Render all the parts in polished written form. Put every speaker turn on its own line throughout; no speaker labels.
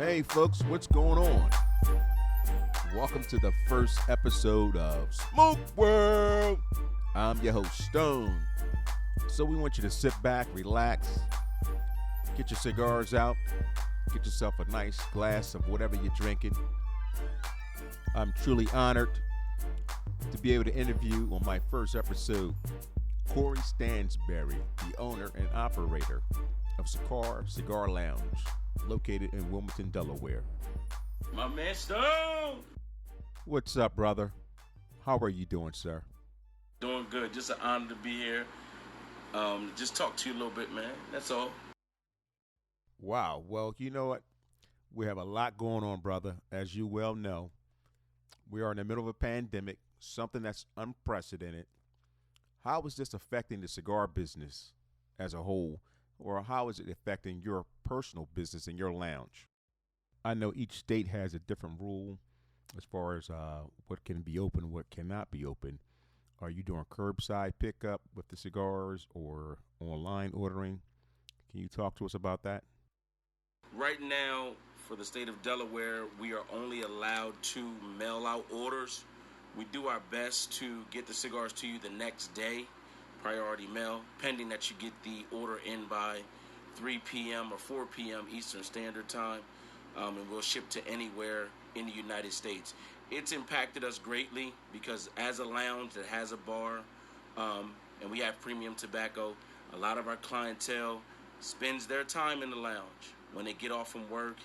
Hey folks, what's going on? Welcome to the first episode of Smoke World. I'm your host, Stone. So we want you to sit back, relax, get your cigars out, get yourself a nice glass of whatever you're drinking. I'm truly honored to be able to interview on my first episode Corey Stansbury, the owner and operator of Sikar Cigar Lounge, located in Wilmington, Delaware.
My man Stone.
What's up, brother? How are you doing, sir?
Doing good. Just an honor to be here. Just talk to you a little bit, man. That's all.
Wow. Well, you know what? We have a lot going on, brother. As you well know, we are in the middle of a pandemic, something that's unprecedented. How is this affecting the cigar business as a whole, or how is it affecting your personal business in your lounge? I know each state has a different rule as far as what can be open and what cannot be open. Are you doing curbside pickup with the cigars or online ordering? Can you talk to us about that?
Right now, for the state of Delaware, we are only allowed to mail out orders. We do our best to get the cigars to you the next day, priority mail, pending that you get the order in by 3 p.m. or 4 p.m. Eastern Standard Time, and we'll ship to anywhere in the United States. It's impacted us greatly because as a lounge that has a bar and we have premium tobacco, a lot of our clientele spends their time in the lounge when they get off from work,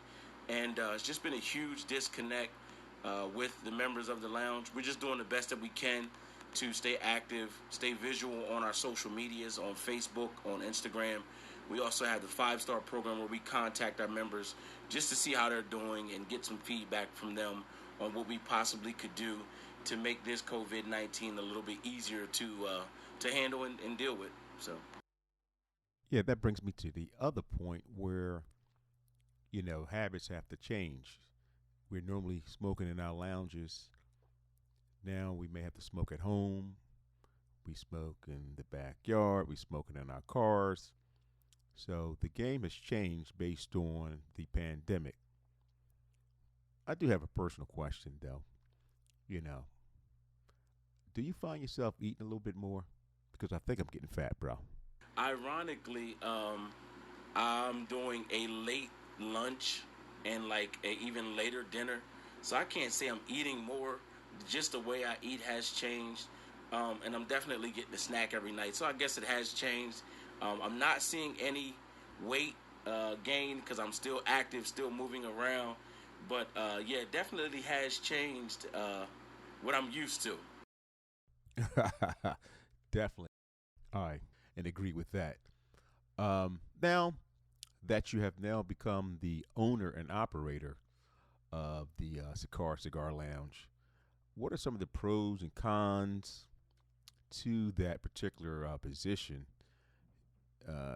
and it's just been a huge disconnect with the members of the lounge. We're just doing the best that we can to stay active, stay visual on our social medias, on Facebook, on Instagram. We also have the 5-star program where we contact our members just to see how they're doing and get some feedback from them on what we possibly could do to make this COVID-19 a little bit easier to handle and deal with. So,
Yeah, that brings me to the other point where, habits have to change. We're normally smoking in our lounges. Now we may have to smoke at home. We smoke in the backyard. We smoking in our cars. So the game has changed based on the pandemic. I do have a personal question, though. Do you find yourself eating a little bit more? Because I think I'm getting fat, bro.
ironically, I'm doing a late lunch and like a even later dinner. So I can't say I'm eating more. Just the way I eat has changed. And I'm definitely getting a snack every night. So I guess it has changed. I'm not seeing any weight gain because I'm still active, still moving around. But yeah, it definitely has changed what I'm used to.
Definitely. I and agree with that. Now that you have now become the owner and operator of the Sikar Cigar Lounge, what are some of the pros and cons to that particular position?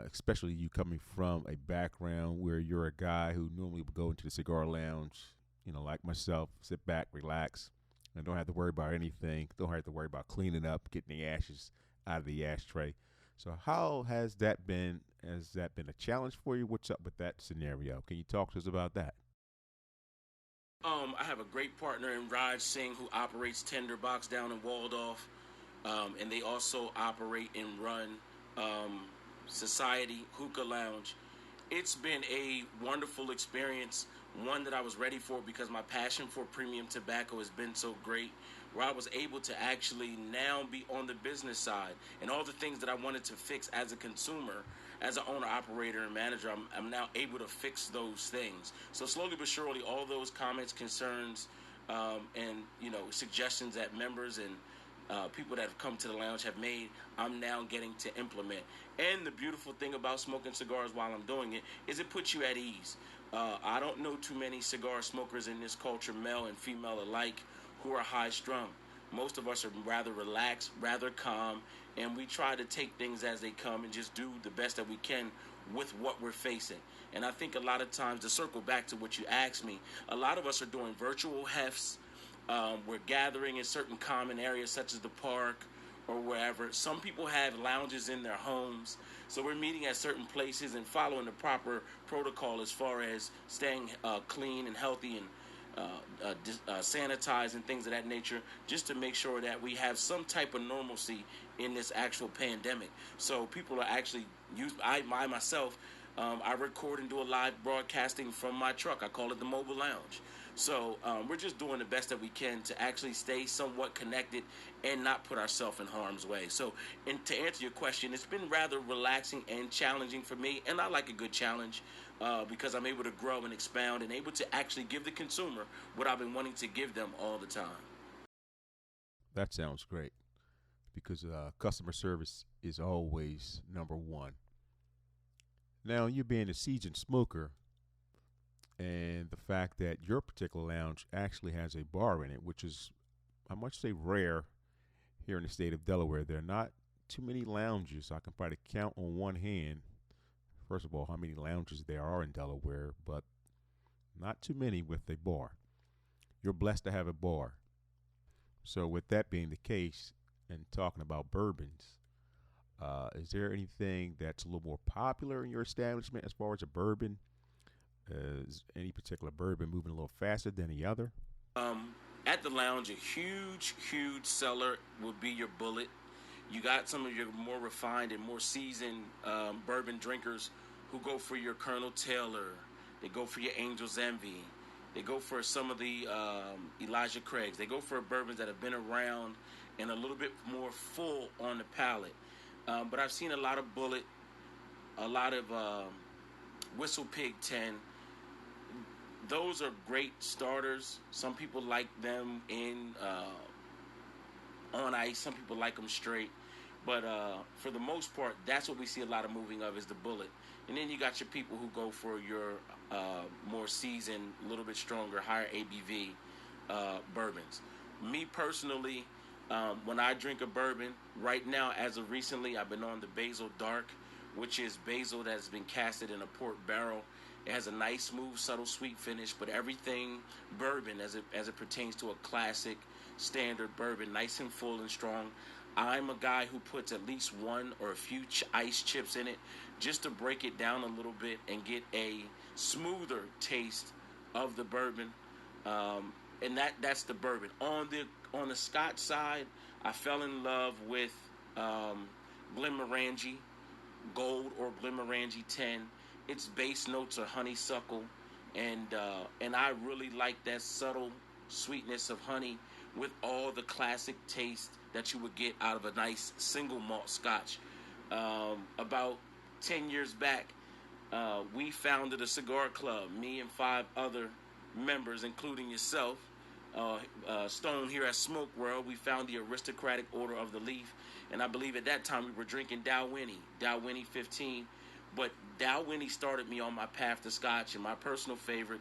Especially you coming from a background where you're a guy who normally would go into the cigar lounge, like myself, sit back, relax, and don't have to worry about anything. Don't have to worry about cleaning up, getting the ashes out of the ashtray. So how has that been? Has that been a challenge for you? What's up with that scenario? Can you talk to us about that?
I have a great partner in Raj Singh who operates Tinderbox down in Waldorf, and they also operate and run Society Hookah Lounge. It's been a wonderful experience, one that I was ready for because my passion for premium tobacco has been so great, where I was able to actually now be on the business side and all the things that I wanted to fix as a consumer, as an owner, operator, and manager, I'm now able to fix those things. So slowly but surely, all those comments, concerns, and suggestions that members and people that have come to the lounge have made, I'm now getting to implement. And the beautiful thing about smoking cigars while I'm doing it is it puts you at ease. I don't know too many cigar smokers in this culture, male and female alike, who are high-strung. Most of us are rather relaxed, rather calm, and we try to take things as they come and just do the best that we can with what we're facing. And I think a lot of times, to circle back to what you asked me, a lot of us are doing virtual hefts. We're gathering in certain common areas such as the park or wherever. Some people have lounges in their homes. So we're meeting at certain places and following the proper protocol as far as staying clean and healthy and sanitize and things of that nature, just to make sure that we have some type of normalcy in this actual pandemic. So people are actually I myself, I record and do a live broadcasting from my truck. I call it the mobile lounge. So we're just doing the best that we can to actually stay somewhat connected and not put ourselves in harm's way. So, and to answer your question, it's been rather relaxing and challenging for me, and I like a good challenge because I'm able to grow and expound and able to actually give the consumer what I've been wanting to give them all the time.
That sounds great because customer service is always number one. Now, you being a seasoned smoker, and the fact that your particular lounge actually has a bar in it, which is, I must say, rare here in the state of Delaware. There are not too many lounges. I can probably count on one hand, first of all, how many lounges there are in Delaware, but not too many with a bar. You're blessed to have a bar. So, with that being the case, and talking about bourbons, is there anything that's a little more popular in your establishment as far as a bourbon? Is any particular bourbon moving a little faster than the other?
Um, at the lounge, a huge seller would be your Bullet. You got some of your more refined and more seasoned bourbon drinkers who go for your Colonel Taylor. They go for your Angel's Envy. They go for some of the Elijah Craigs. They go for bourbons that have been around and a little bit more full on the palate. But I've seen a lot of Bullet, a lot of Whistle Pig 10. Those are great starters. Some people like them in on ice. Some people like them straight. But for the most part, that's what we see a lot of moving of is the Bullet. And then you got your people who go for your more seasoned, a little bit stronger, higher ABV bourbons. Me personally, when I drink a bourbon, right now, as of recently, I've been on the Basil Dark, which is basil that has been casted in a port barrel. It has a nice, smooth, subtle, sweet finish, but everything bourbon as it pertains to a classic, standard bourbon, nice and full and strong. I'm a guy who puts at least one or a few ice chips in it just to break it down a little bit and get a smoother taste of the bourbon. And that's the bourbon. On the Scotch side, I fell in love with Glenmorangie Gold or Glenmorangie 10. Its base notes are honeysuckle, and I really like that subtle sweetness of honey with all the classic taste that you would get out of a nice single malt Scotch. About 10 years back, we founded a cigar club, me and 5 other members, including yourself. Stone here at Smoke World, we found the Aristocratic Order of the Leaf, and I believe at that time we were drinking Dalwhinnie 15. But Dalwhinnie started me on my path to Scotch, and my personal favorite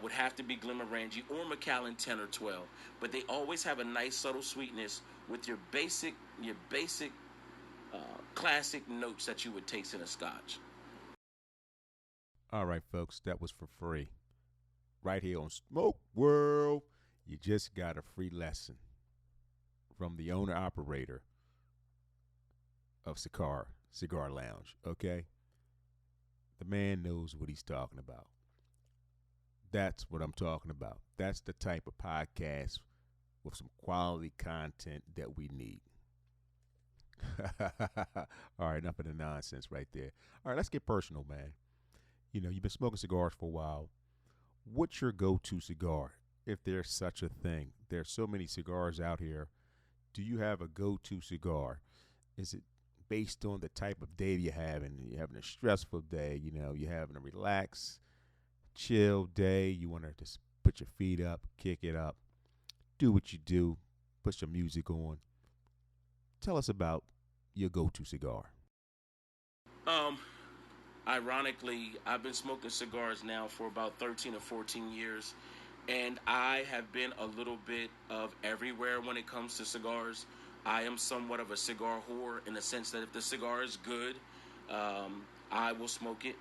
would have to be Glenmorangie or Macallan 10 or 12. But they always have a nice subtle sweetness with your basic classic notes that you would taste in a Scotch.
All right, folks, that was for free. Right here on Smoke World, you just got a free lesson from the owner operator of Sikar Cigar Lounge, okay? The man knows what he's talking about. That's what I'm talking about. That's the type of podcast with some quality content that we need. All right, enough of the nonsense right there. All right, let's get personal, man. You know, you've been smoking cigars for a while. What's your go-to cigar, if there's such a thing? There's so many cigars out here. Do you have a go-to cigar? Is it based on the type of day you're having? You're having a stressful day, you know, you're having a relaxed, chill day. You want to just put your feet up, kick it up, do what you do, put some music on. Tell us about your go-to cigar.
Um, Ironically, I've been smoking cigars now for about 13 or 14 years, and I have been a little bit of everywhere when it comes to cigars. I am somewhat of a cigar whore in the sense that if the cigar is good, I will smoke it.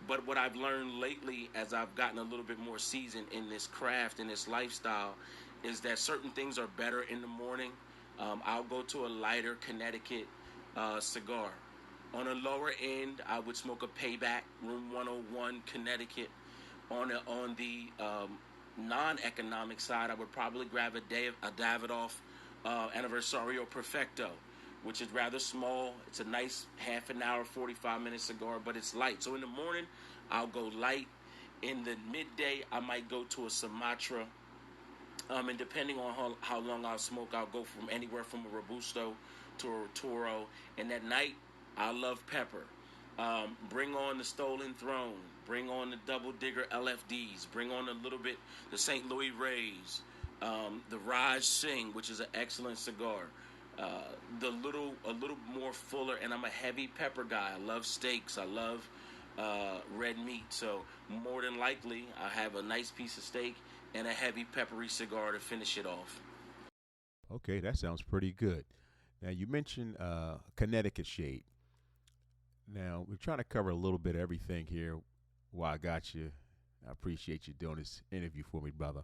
But what I've learned lately, as I've gotten a little bit more seasoned in this craft, in this lifestyle, is that certain things are better in the morning. I'll go to a lighter Connecticut cigar. On a lower end, I would smoke a Payback Room 101 Connecticut. On the non-economic side, I would probably grab a Davidoff Anniversario Perfecto, which is rather small. It's a nice half an hour, 45-minute cigar, but it's light. So in the morning, I'll go light. In the midday, I might go to a Sumatra. And depending on how long I'll smoke, I'll go from anywhere from a Robusto to a Toro. And at night, I love pepper. Bring on the Stolen Throne. Bring on the Double Digger LFDs. Bring on a little bit the St. Louis Rays. The Raj Singh, which is an excellent cigar. A little more fuller, and I'm a heavy pepper guy. I love steaks. I love red meat. So more than likely, I have a nice piece of steak and a heavy peppery cigar to finish it off.
Okay, that sounds pretty good. Now you mentioned Connecticut shade. Now we're trying to cover a little bit of everything here. While I got you, I appreciate you doing this interview for me, brother.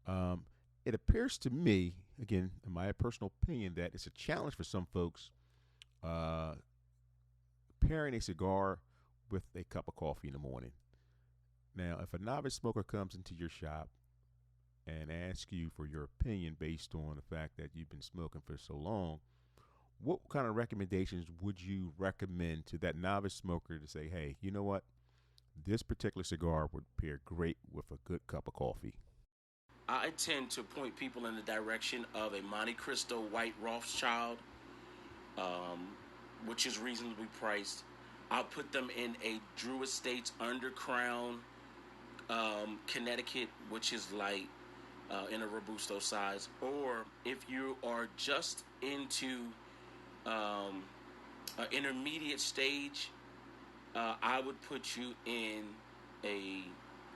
Um, it appears to me, again, in my personal opinion, that it's a challenge for some folks uh, pairing a cigar with a cup of coffee in the morning. Now, if a novice smoker comes into your shop and asks you for your opinion based on the fact that you've been smoking for so long, what kind of recommendations would you recommend to that novice smoker to say, hey, you know what? This particular cigar would pair great with a good cup of coffee.
I tend to point people in the direction of a Monte Cristo White Rothschild, um, which is reasonably priced. I'll put them in a Drew Estates Undercrown Connecticut, which is light in a Robusto size. Or if you are just into um, an intermediate stage, I would put you in a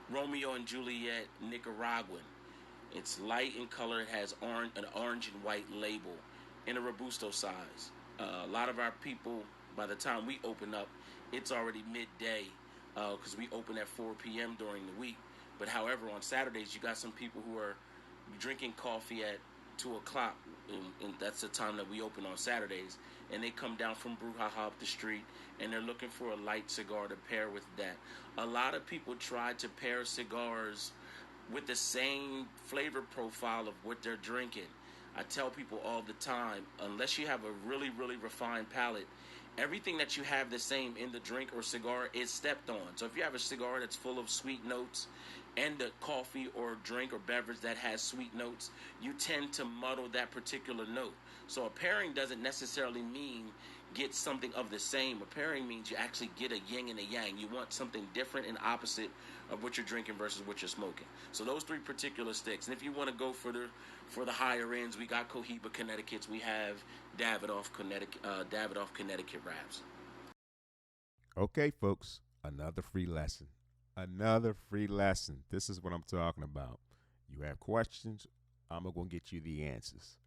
Romeo and Juliet Nicaraguan. It's light in color. It has an orange and white label in a Robusto size. A lot of our people, by the time we open up, it's already midday because we open at 4 p.m. during the week. But however, on Saturdays, you got some people who are drinking coffee at 2 o'clock, and that's the time that we open on Saturdays. And they come down from Brouhaha up the street, and they're looking for a light cigar to pair with that. A lot of people try to pair cigars with the same flavor profile of what they're drinking. I tell people all the time, unless you have a really, really refined palate, everything that you have the same in the drink or cigar is stepped on. So if you have a cigar that's full of sweet notes and a coffee or drink or beverage that has sweet notes, you tend to muddle that particular note. So a pairing doesn't necessarily mean get something of the same. A pairing means you actually get a yin and a yang. You want something different and opposite of what you're drinking versus what you're smoking. So those three particular sticks. And if you want to go for the higher ends, we got Cohiba Connecticut's. We have Davidoff Connecticut wraps.
Okay, folks, another free lesson. Another free lesson. This is what I'm talking about. You have questions, I'm going to get you the answers.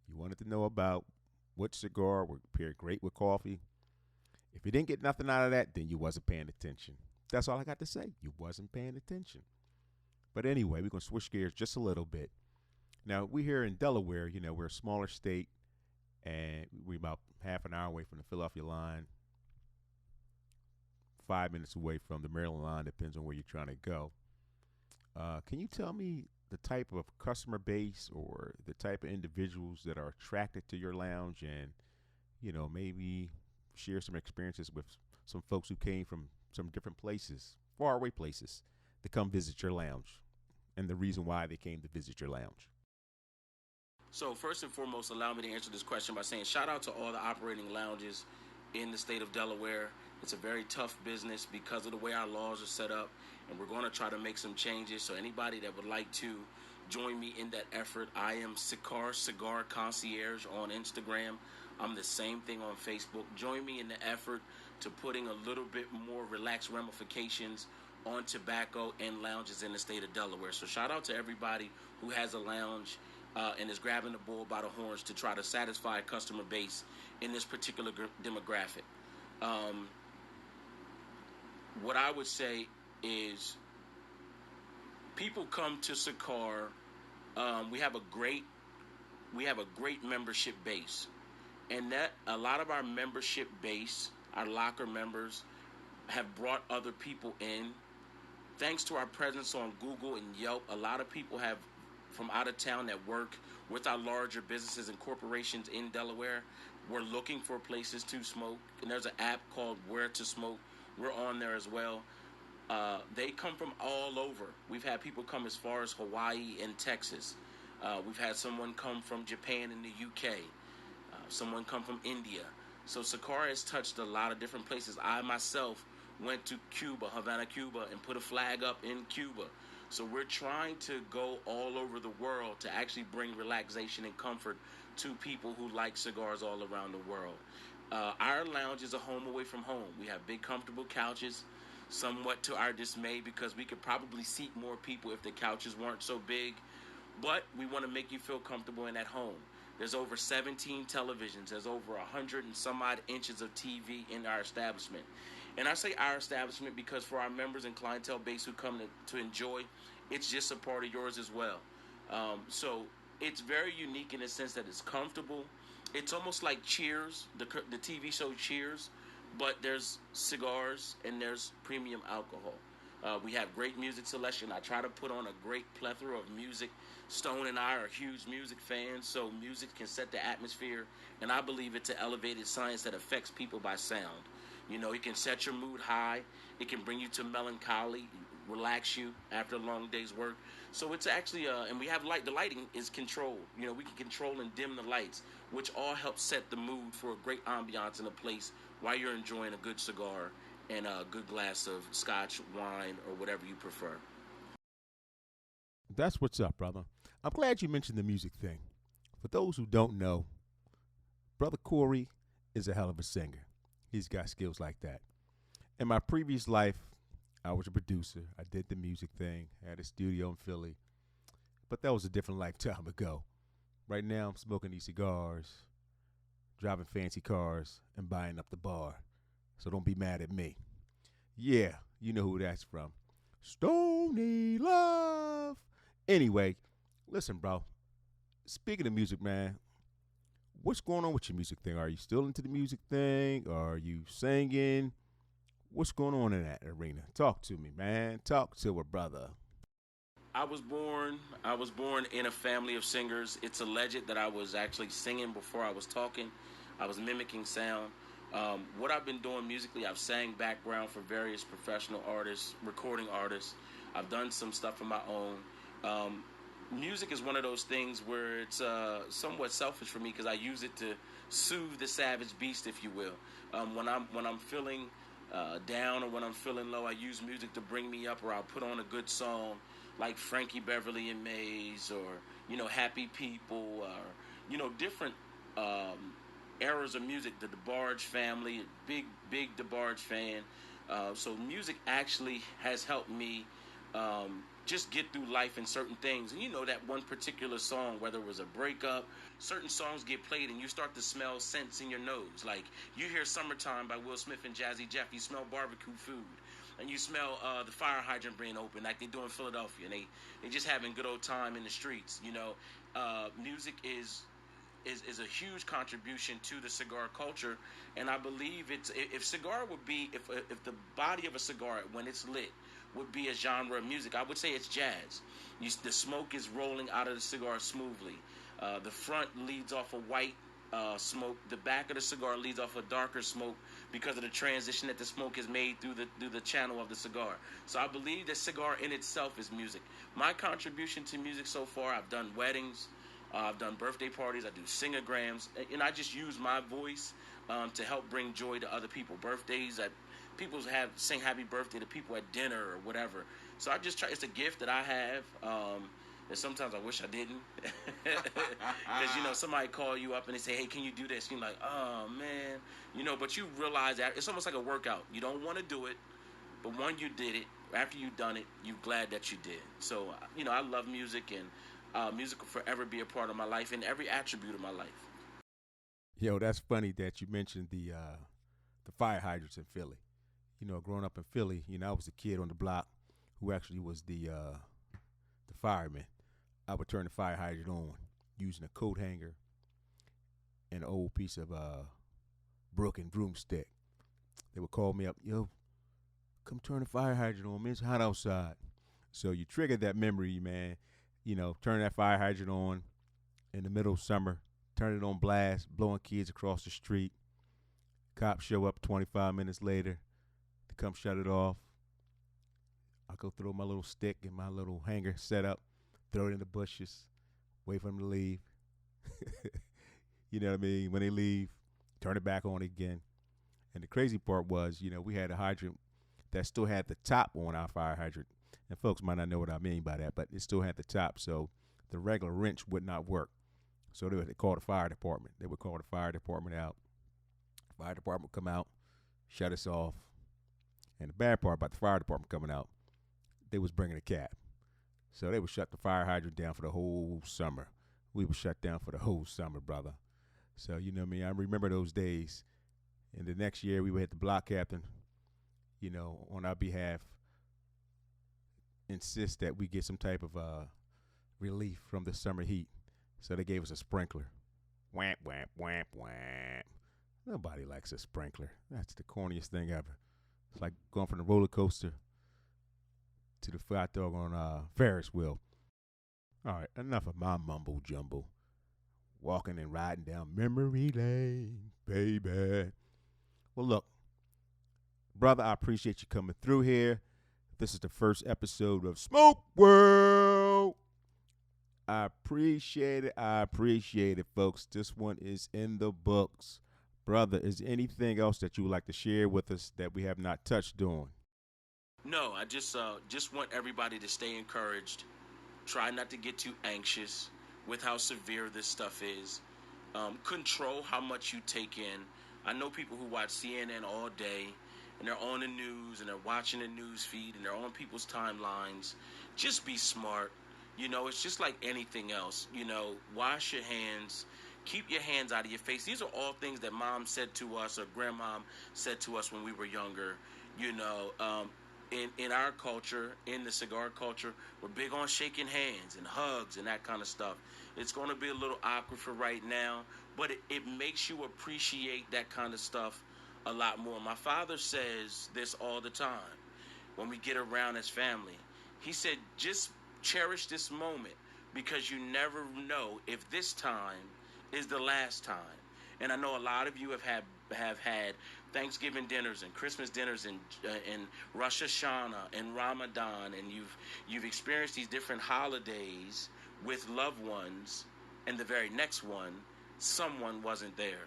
You wanted to know about what cigar would pair great with coffee. If you didn't get nothing out of that, then you wasn't paying attention. That's all I got to say. You wasn't paying attention. But anyway, we're going to switch gears just a little bit. Now, we here in Delaware, we're a smaller state, and we're about half an hour away from the Philadelphia line, 5 minutes away from the Maryland line, depends on where you're trying to go. Can you tell me the type of customer base or the type of individuals that are attracted to your lounge, and maybe share some experiences with some folks who came from some different places, faraway places, to come visit your lounge, and the reason why they came to visit your lounge?
So first and foremost, allow me to answer this question by saying shout out to all the operating lounges in the state of Delaware. It's a very tough business because of the way our laws are set up, and we're going to try to make some changes. So anybody that would like to join me in that effort, I am Sikar Cigar Concierge on Instagram. I'm the same thing on Facebook. Join me in the effort to putting a little bit more relaxed ramifications on tobacco and lounges in the state of Delaware. So shout out to everybody who has a lounge and is grabbing the bull by the horns to try to satisfy a customer base in this particular demographic. What I would say is people come to Sikar. We have a great we have a great membership base, and that a lot of our membership base, our locker members, have brought other people in. Thanks to our presence on Google and Yelp, a lot of people have from out of town that work with our larger businesses and corporations in Delaware. We're looking for places to smoke, and there's an app called Where to Smoke. We're on there as well. They come from all over. We've had people come as far as Hawaii and Texas. We've had someone come from Japan and the UK. Someone come from India. So Sikar has touched a lot of different places. I myself went to Cuba, Havana, Cuba, and put a flag up in Cuba. So we're trying to go all over the world to actually bring relaxation and comfort to people who like cigars all around the world. Our lounge is a home away from home. We have big, comfortable couches, somewhat to our dismay because we could probably seat more people if the couches weren't so big. But we want to make you feel comfortable and at home. There's over 17 televisions. There's over 100 and some odd inches of TV in our establishment. And I say our establishment because for our members and clientele base who come to enjoy, it's just a part of yours as well. So it's very unique in the sense that it's comfortable. It's almost like Cheers, the TV show Cheers, but there's cigars and there's premium alcohol. We have great music selection. I try to put on a great plethora of music. Stone and I are huge music fans, so music can set the atmosphere, and I believe it's an elevated science that affects people by sound. You know, it can set your mood high. It can bring you to melancholy, relax you after a long day's work. So it's actually, and we have light. The lighting is controlled. You know, we can control and dim the lights, which all helps set the mood for a great ambiance in a place while you're enjoying a good cigar and a good glass of scotch, wine, or whatever you prefer.
That's what's up, brother. I'm glad you mentioned the music thing. For those who don't know, Brother Corey is a hell of a singer. He's got skills like that. In my previous life, I was a producer. I did the music thing, had a studio in Philly. But that was a different lifetime ago. Right now, I'm smoking these cigars, driving fancy cars, and buying up the bar. So don't be mad at me. Yeah, you know who that's from. Stony Love. Anyway, listen, bro. Speaking of music, man, what's going on with your music thing? Are you still into the music thing? Are you singing? What's going on in that arena? Talk to me, man. Talk to a brother.
I was born in a family of singers. It's alleged that I was actually singing before I was talking. I was mimicking sound. What I've been doing musically, I've sang background for various professional artists, recording artists. I've done some stuff of my own. Music is one of those things where it's somewhat selfish for me because I use it to soothe the savage beast, if you will. When I'm feeling down or when I'm feeling low, I use music to bring me up, or I'll put on a good song like Frankie Beverly and Mays, or Happy People, or different eras of music. The DeBarge family, big DeBarge fan. So music actually has helped me just get through life and certain things. And that one particular song, whether it was a breakup, certain songs get played and you start to smell scents in your nose. Like you hear Summertime by Will Smith and Jazzy Jeff, you smell barbecue food. And you smell the fire hydrant being open like they do in Philadelphia. And they just having good old time in the streets. Music is a huge contribution to the cigar culture, and I believe it's if cigar would be if the body of a cigar when it's lit would be a genre of music, I would say it's jazz. The smoke is rolling out of the cigar smoothly. The front leads off a white smoke. The back of the cigar leads off a darker smoke because of the transition that the smoke is made through the channel of the cigar. So I believe that cigar in itself is music. My contribution to music so far, I've done weddings. I've done birthday parties. I do singograms, and I just use my voice to help bring joy to other people. Birthdays, people sing happy birthday to people at dinner or whatever. So I just try. It's a gift that I have. And sometimes I wish I didn't, because somebody call you up and they say, "Hey, can you do this?" And you're like, "Oh man," But you realize that it's almost like a workout. You don't want to do it, but when you did it, after you've done it, you're glad that you did. So I love music, and music will forever be a part of my life in every attribute of my life.
Yo, that's funny that you mentioned the fire hydrants in Philly. Growing up in Philly, I was a kid on the block who actually was the fireman. I would turn the fire hydrant on. using a coat hanger and an old piece of broken broomstick. They would call me up, yo, come turn the fire hydrant on, man. It's hot outside. So you triggered that memory, man. Turn that fire hydrant on in the middle of summer, turn it on blast, blowing kids across the street. Cops show up 25 minutes later to come shut it off. I go throw my little stick and my little hanger set up, throw it in the bushes, wait for them to leave. You know what I mean? When they leave, turn it back on again. And the crazy part was, we had a hydrant that still had the top on our fire hydrant. And folks might not know what I mean by that, but it still had the top, so the regular wrench would not work. So they would call the fire department. They would call the fire department out. Fire department would come out, shut us off. And the bad part about the fire department coming out, they was bringing a cab. So they would shut the fire hydrant down for the whole summer. We were shut down for the whole summer, brother. So, you know what I mean? I remember those days. And the next year, we would hit the block captain, on our behalf, insist that we get some type of relief from the summer heat. So they gave us a sprinkler. Whamp, whamp, whamp, whamp. Nobody likes a sprinkler. That's the corniest thing ever. It's like going from the roller coaster to the fat dog on Ferris wheel. All right, enough of my mumble jumble. Walking and riding down memory lane, baby. Well, look, brother, I appreciate you coming through here. This is the first episode of Smoke World. I appreciate it, folks. This one is in the books. Brother, is there anything else that you would like to share with us that we have not touched on?
No, I just want everybody to stay encouraged. Try not to get too anxious with how severe this stuff is. Control how much you take in. I know people who watch CNN all day, and they're on the news, and they're watching the news feed, and they're on people's timelines. Just be smart. It's just like anything else. Wash your hands. Keep your hands out of your face. These are all things that mom said to us or grandmom said to us when we were younger. In our culture, in the cigar culture, we're big on shaking hands and hugs and that kind of stuff. It's going to be a little awkward for right now, but it makes you appreciate that kind of stuff a lot more. My father says this all the time when we get around as family. He said, just cherish this moment because you never know if this time is the last time. And I know a lot of you have had Thanksgiving dinners and Christmas dinners and Rosh Hashanah and Ramadan, and you've experienced these different holidays with loved ones, and the very next one, someone wasn't there.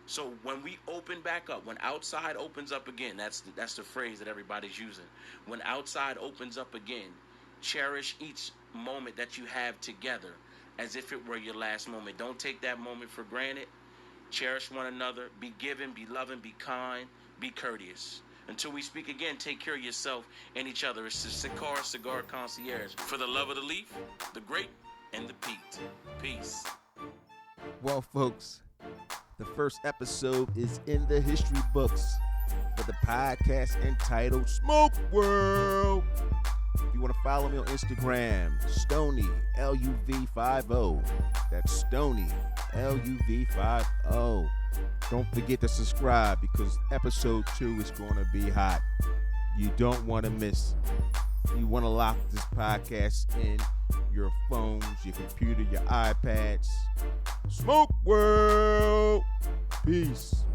So when we open back up, when outside opens up again, that's the phrase that everybody's using. When outside opens up again, cherish each moment that you have together as if it were your last moment. Don't take that moment for granted. Cherish one another. Be giving, be loving, be kind, be courteous. Until we speak again, take care of yourself and each other. It's the Sikar Cigar Concierge. For the love of the leaf, the grape, and the peat. Peace.
Well, folks, the first episode is in the history books for the podcast entitled Smoke World. If you want to follow me on Instagram, Stoney LUV50. That's Stoney LUV50. Don't forget to subscribe because episode 2 is going to be hot. You don't want to miss. You want to lock this podcast in your phones, your computer, your iPads. Smoke World. Peace.